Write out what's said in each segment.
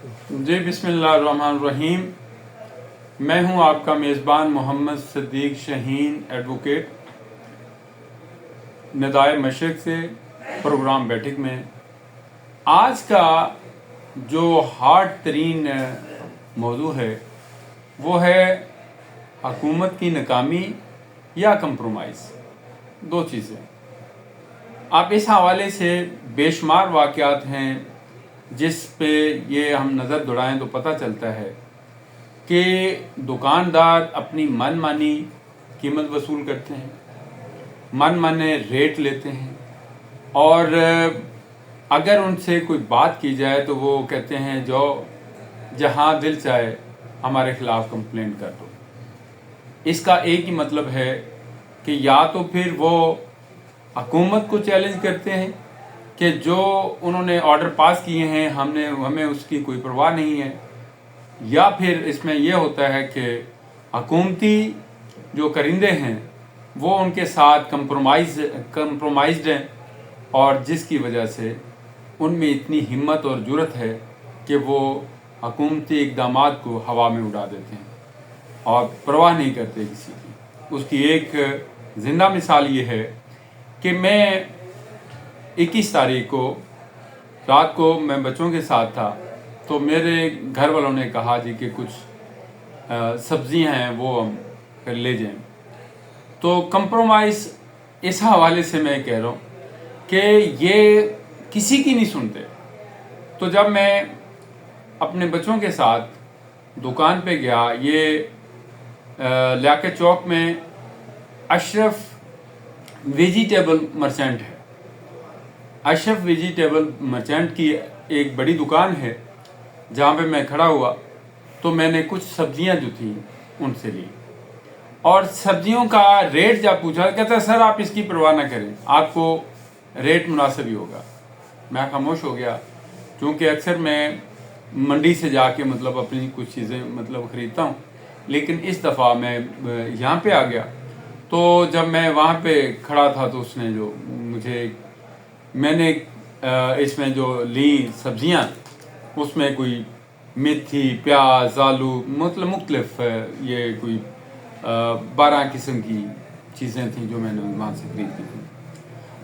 जी बिस्मिल्लाहिर्रहमानिर्रहीम। मैं हूं आपका मेज़बान मोहम्मद सदीक शहीन, एडवोकेट, निदाए मशरिक़ से प्रोग्राम बैठक में। आज का जो हार्ड तरीन मौजू है वो है हुकूमत की नाकामी या कंप्रोमाइज़। दो चीज़ें। आप इस हवाले से बेशुमार वाक़यात हैं जिस पे ये हम नज़र दौड़ाएं तो पता चलता है कि दुकानदार अपनी मनमानी कीमत वसूल करते हैं, मनमाने रेट लेते हैं, और अगर उनसे कोई बात की जाए तो वो कहते हैं जो जहां दिल चाहे हमारे खिलाफ कंप्लेंट कर दो। इसका एक ही मतलब है कि या तो फिर वो हुकूमत को चैलेंज करते हैं कि जो उन्होंने ऑर्डर पास किए हैं हमें उसकी कोई परवाह नहीं है, या फिर इसमें यह होता है कि हुकूमती जो करिंदे हैं वो उनके साथ कंप्रोमाइज्ड हैं, और जिसकी वजह से उनमें इतनी हिम्मत और जुर्रत है कि वो हुकूमती इक़दामात को हवा में उड़ा देते हैं और परवाह नहीं करते किसी की। उसकी एक ज़िंदा मिसाल ये है कि मैं 21 तारीख को रात को मैं बच्चों के साथ था, तो मेरे घर वालों ने कहा जी कि कुछ सब्ज़ियाँ हैं वो हम फिर ले जाएं। तो कंप्रोमाइज़ इस हवाले से मैं कह रहा हूँ कि ये किसी की नहीं सुनते। तो जब मैं अपने बच्चों के साथ दुकान पे गया, ये लियाकत चौक में अशरफ वेजिटेबल मर्चेंट है। अशरफ वेजिटेबल मर्चेंट की एक बड़ी दुकान है जहाँ पे मैं खड़ा हुआ, तो मैंने कुछ सब्जियाँ जो थी उनसे ली, और सब्जियों का रेट जब पूछा कहता सर आप इसकी परवाह ना करें, आपको रेट मुनासिब ही होगा। मैं खामोश हो गया, क्योंकि अक्सर मैं मंडी से जाके अपनी कुछ चीज़ें ख़रीदता हूँ, लेकिन इस दफ़ा मैं यहाँ पे आ गया। तो जब मैं वहाँ पे खड़ा था तो उसने जो मैंने इसमें जो ली सब्जियाँ, उसमें कोई मेथी, प्याज, आलू, मुख्तलिफ ये कोई 12 किस्म की चीज़ें थी जो मैंने वहाँ से खरीदी थी।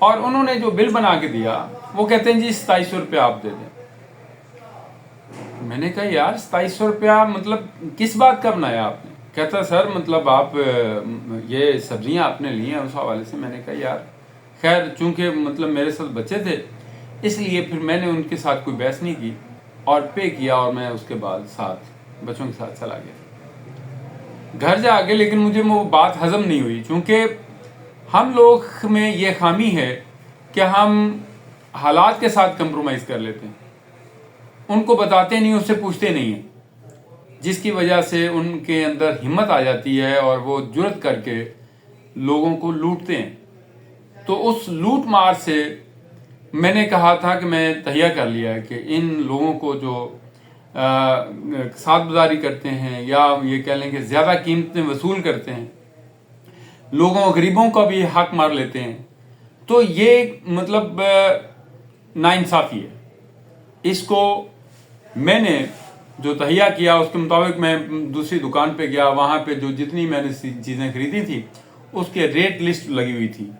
और उन्होंने जो बिल बना के दिया वो कहते हैं जी 2700 रुपया आप दे दें। मैंने कहा यार 2700 रुपया किस बात का बनाया आपने? कहता सर आप ये सब्जियां आपने ली हैं उस हवाले से। मैंने कहा यार खैर, चूंकि मेरे साथ बच्चे थे इसलिए फिर मैंने उनके साथ कोई बहस नहीं की और पे किया, और मैं उसके बाद साथ बच्चों के साथ चला गया घर जाके। लेकिन मुझे वो बात हजम नहीं हुई, क्योंकि हम लोग में ये खामी है कि हम हालात के साथ कंप्रोमाइज़ कर लेते हैं, उनको बताते नहीं, उससे पूछते नहीं हैं, जिसकी वजह से उनके अंदर हिम्मत आ जाती है और वो जुर्रत करके लोगों को लूटते हैं। तो उस लूट मार से मैंने कहा था कि मैं तहिया कर लिया है कि इन लोगों को जो साथ गुजारी करते हैं, या ये कह लें कि ज़्यादा कीमतें वसूल करते हैं, लोगों गरीबों का भी हक मार लेते हैं, तो ये नाइंसाफ़ी है। इसको मैंने जो तहिया किया उसके मुताबिक मैं दूसरी दुकान पे गया, वहाँ पे जो जितनी मैंने चीज़ें खरीदी थी उसके रेट लिस्ट लगी हुई थी,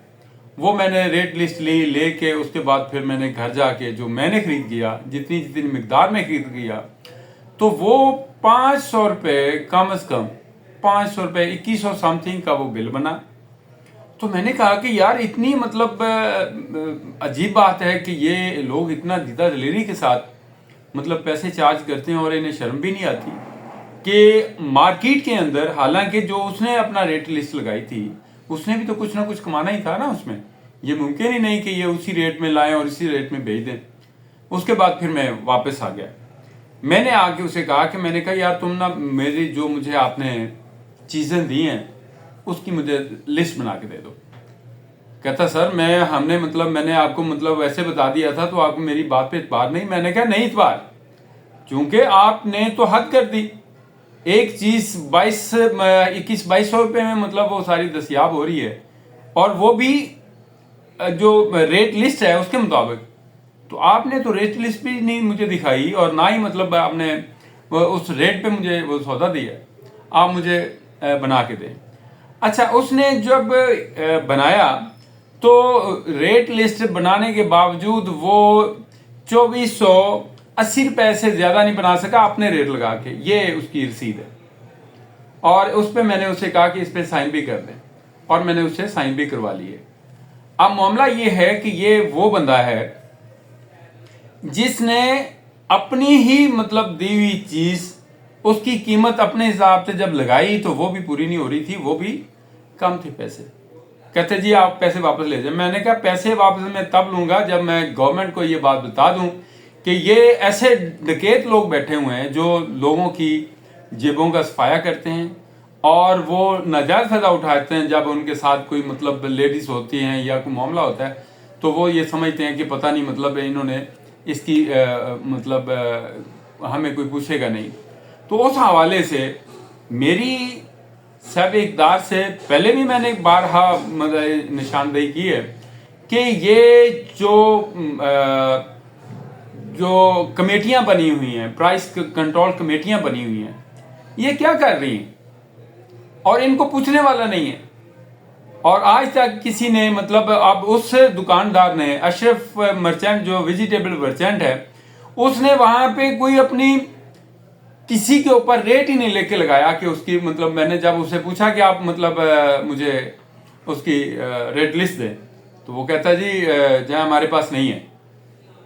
वो मैंने रेट लिस्ट लेके उसके बाद फिर मैंने घर जाके जो मैंने ख़रीद किया, जितनी जितनी मिकदार में ख़रीद किया, तो वो 500 रुपये कम से कम 500 रुपये 2100 समथिंग का वो बिल बना। तो मैंने कहा कि यार इतनी अजीब बात है कि ये लोग इतना दीदा दिलेरी के साथ पैसे चार्ज करते हैं और इन्हें शर्म भी नहीं आती कि मार्केट के अंदर, हालांकि जो उसने अपना रेट लिस्ट लगाई थी उसने भी तो कुछ ना कुछ कमाना ही था ना उसमें। ये मुमकिन ही नहीं कि ये उसी रेट में लाएं और इसी रेट में बेच दें। उसके बाद फिर मैं वापस आ गया। मैंने आके उसे कहा कि मैंने कहा यार तुम ना मेरी जो मुझे आपने चीज़ें दी हैं उसकी मुझे लिस्ट बना के दे दो। कहता सर मैंने आपको वैसे बता दिया था, तो आपको मेरी बात पे इतबार नहीं? मैंने कहा नहीं इतबार, क्योंकि आपने तो हद कर दी। एक चीज़ 21-2200 रुपये में वो सारी दस्तियाब हो रही है, और वो भी जो रेट लिस्ट है उसके मुताबिक। तो आपने तो रेट लिस्ट भी नहीं मुझे दिखाई और ना ही मतलब आपने उस रेट पे मुझे वो सौदा दिया, आप मुझे बना के दें। अच्छा, उसने जब बनाया तो रेट लिस्ट बनाने के बावजूद वो 2480 रुपए से ज़्यादा नहीं बना सका अपने रेट लगा के। ये उसकी रसीद है और उस पर मैंने उसे कहा कि इस पर साइन भी कर दें और मैंने उससे साइन भी करवा लिए। अब मामला ये है कि ये वो बंदा है जिसने अपनी ही मतलब दी हुई चीज़, उसकी कीमत अपने हिसाब से जब लगाई तो वो भी पूरी नहीं हो रही थी, वो भी कम थे पैसे। कहते जी आप पैसे वापस ले जाए। मैंने कहा पैसे वापस मैं तब लूँगा जब मैं गवर्नमेंट को ये बात बता दूँ कि ये ऐसे डकैत लोग बैठे हुए हैं जो लोगों की जेबों का सफाया करते हैं और वो नाजायज़ फ़ायदा उठाते हैं। जब उनके साथ कोई मतलब लेडीज़ होती हैं या कोई मामला होता है तो वो ये समझते हैं कि पता नहीं मतलब इन्होंने इसकी हमें कोई पूछेगा नहीं। तो उस हवाले से मेरी सब इक़दार से पहले भी मैंने बारहा निशानदेही की है कि ये जो कमेटियां बनी हुई हैं, प्राइस कंट्रोल कमेटियां बनी हुई हैं, ये क्या कर रही हैं और इनको पूछने वाला नहीं है। और आज तक किसी ने मतलब अब उस दुकानदार ने, अशरफ मर्चेंट जो वेजिटेबल मर्चेंट है, उसने वहां पे कोई अपनी किसी के ऊपर रेट ही नहीं लेके लगाया कि उसकी मतलब मैंने जब उसे पूछा कि आप मतलब मुझे उसकी रेट लिस्ट दें तो वो कहता जी जहाँ हमारे पास नहीं है।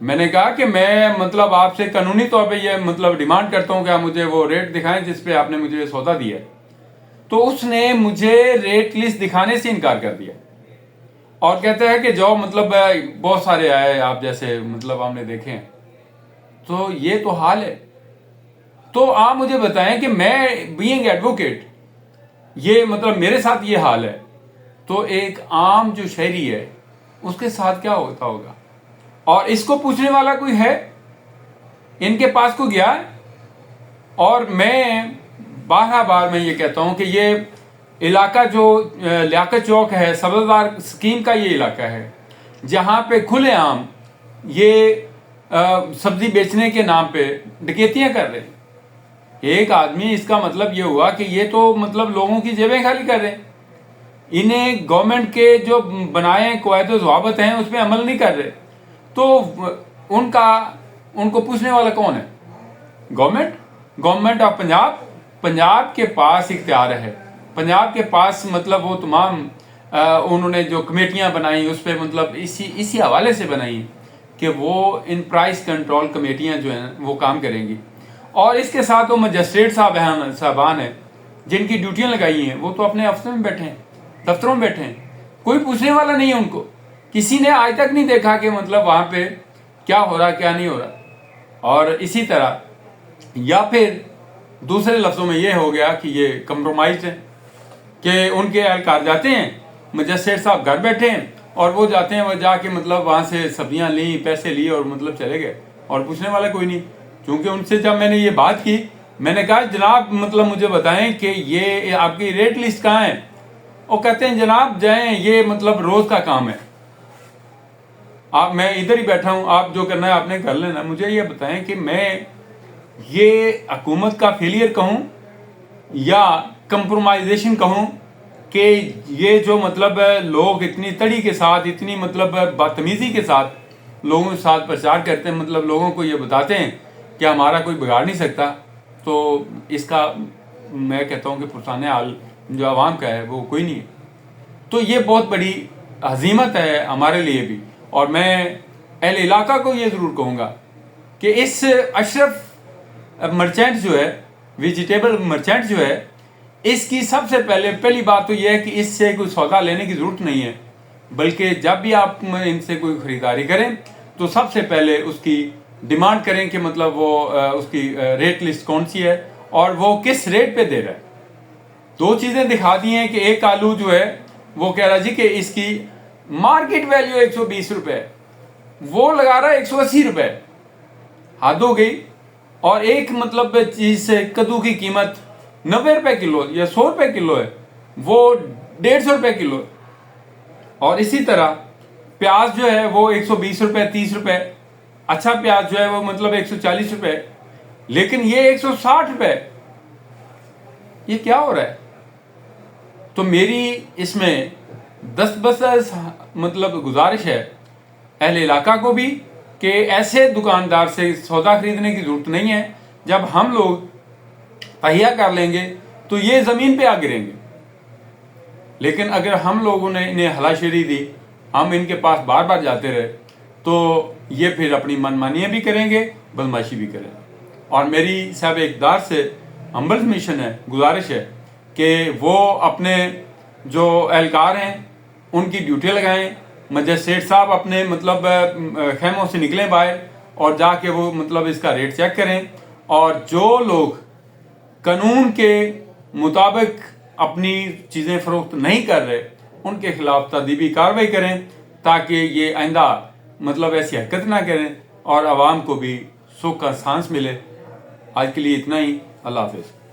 मैंने कहा कि मैं मतलब आपसे कानूनी तौर पे ये मतलब डिमांड करता हूँ कि आप मुझे वो रेट दिखाएं जिस पे आपने मुझे सौदा दिया है। तो उसने मुझे रेट लिस्ट दिखाने से इनकार कर दिया और कहता है कि जो मतलब बहुत सारे आए आप जैसे मतलब हमने देखे हैं। तो ये तो हाल है। तो आप मुझे बताएं कि मैं बीइंग एडवोकेट, ये मतलब मेरे साथ ये हाल है तो एक आम जो शहरी है उसके साथ क्या होता होगा। और इसको पूछने वाला कोई है, इनके पास को गया। और मैं बार मैं ये कहता हूं कि ये इलाका जो लियाकत चौक है, सब्ज़दार स्कीम का ये इलाका है जहां पे खुलेआम ये सब्जी बेचने के नाम पे डकैतियां कर रहे हैं। एक आदमी, इसका मतलब ये हुआ कि ये तो मतलब लोगों की जेबें खाली कर रहे हैं। इन्हें गवर्नमेंट के जो बनाए कवायद ज़वाबित हैं उस पर अमल नहीं कर रहे। तो उनको पूछने वाला कौन है? गवर्नमेंट ऑफ पंजाब के पास इख्तियार है। पंजाब के पास मतलब वो तमाम उन्होंने जो कमेटियां बनाई उस पर मतलब इसी हवाले से बनाई कि वो इन प्राइस कंट्रोल कमेटियां जो हैं वो काम करेंगी। और इसके साथ वो मजिस्ट्रेट साहबान हैं जिनकी ड्यूटियां लगाई हैं, वो तो अपने अफसर में बैठे हैं, दफ्तरों में बैठे हैं। कोई पूछने वाला नहीं है उनको। किसी ने आज तक नहीं देखा कि मतलब वहाँ पे क्या हो रहा क्या नहीं हो रहा। और इसी तरह या फिर दूसरे लफ्ज़ों में ये हो गया कि ये कंप्रोमाइज है कि उनके एहलकार जाते हैं, मजिस्ट्रेट साहब घर बैठे हैं और वो जाते हैं, वो जाके मतलब वहाँ से सब्जियाँ ली, पैसे लिए और मतलब चले गए और पूछने वाला कोई नहीं। क्योंकि उनसे जब मैंने ये बात की, मैंने कहा जनाब मतलब मुझे बताएं कि ये आपकी रेट लिस्ट कहाँ है। और कहते हैं जनाब जाएं, ये मतलब रोज़ का काम है, मैं इधर ही बैठा हूँ, आप जो करना है आपने कर लेना। मुझे ये बताएं कि मैं ये हुकूमत का फेलियर कहूँ या कंप्रोमाइजेशन कहूँ कि ये जो मतलब लोग इतनी तड़ी के साथ, इतनी मतलब बदतमीज़ी के साथ लोगों के साथ प्रचार करते हैं, मतलब लोगों को ये बताते हैं कि हमारा कोई बिगाड़ नहीं सकता। तो इसका मैं कहता हूँ कि पुरसाने हाल जो आवाम का है वो कोई नहीं है। तो ये बहुत बड़ी हज़ीमत है हमारे लिए भी। और मैं अहले इलाका को ये ज़रूर कहूँगा कि इस अशरफ मर्चेंट जो है, वेजिटेबल मर्चेंट जो है, इसकी सबसे पहली बात तो यह है कि इससे कोई सौदा लेने की ज़रूरत नहीं है, बल्कि जब भी आप इनसे कोई ख़रीदारी करें तो सबसे पहले उसकी डिमांड करें कि मतलब वो उसकी रेट लिस्ट कौन सी है और वो किस रेट पे दे रहा है। दो चीज़ें दिखा दी हैं कि एक आलू जो है वो कह रहा जी कि इसकी मार्केट वैल्यू 120 रुपये, वो लगा रहा है 180 रुपये, हद हो गई। और एक मतलब चीज़ से कद्दू की कीमत 90 रुपये किलो या 100 रुपये किलो है, वो 150 रुपये किलो है। और इसी तरह प्याज जो है वो 120 रुपये, 30 रुपये अच्छा प्याज जो है वो मतलब 140 रुपए, लेकिन ये 160 रुपए, ये क्या हो रहा है? तो मेरी इसमें दस बस मतलब गुजारिश है अहले इलाका को भी कि ऐसे दुकानदार से सौदा खरीदने की जरूरत नहीं है। जब हम लोग तहिया कर लेंगे तो ये ज़मीन पे आ गिरेंगे, लेकिन अगर हम लोगों ने इन्हें हलाशेरी दी, हम इनके पास बार बार जाते रहे, तो ये फिर अपनी मनमानियाँ भी करेंगे, बदमाशी भी करेंगे। और मेरी साहब इक़्तिदार से हम्बल मिशन है, गुजारिश है कि वो अपने जो एहलकार हैं उनकी ड्यूटी लगाएं। मजिस्ट्रेट साहब अपने मतलब खेमों से निकलें बाहर और जाके वो मतलब इसका रेट चेक करें, और जो लोग कानून के मुताबिक अपनी चीज़ें फ़रोख्त नहीं कर रहे उनके खिलाफ तदीबी कार्रवाई करें, ताकि ये आइंदा मतलब ऐसी हरकत ना करें और आवाम को भी सुख का सांस मिले। आज के लिए इतना ही। अल्लाह हाफ़िज़।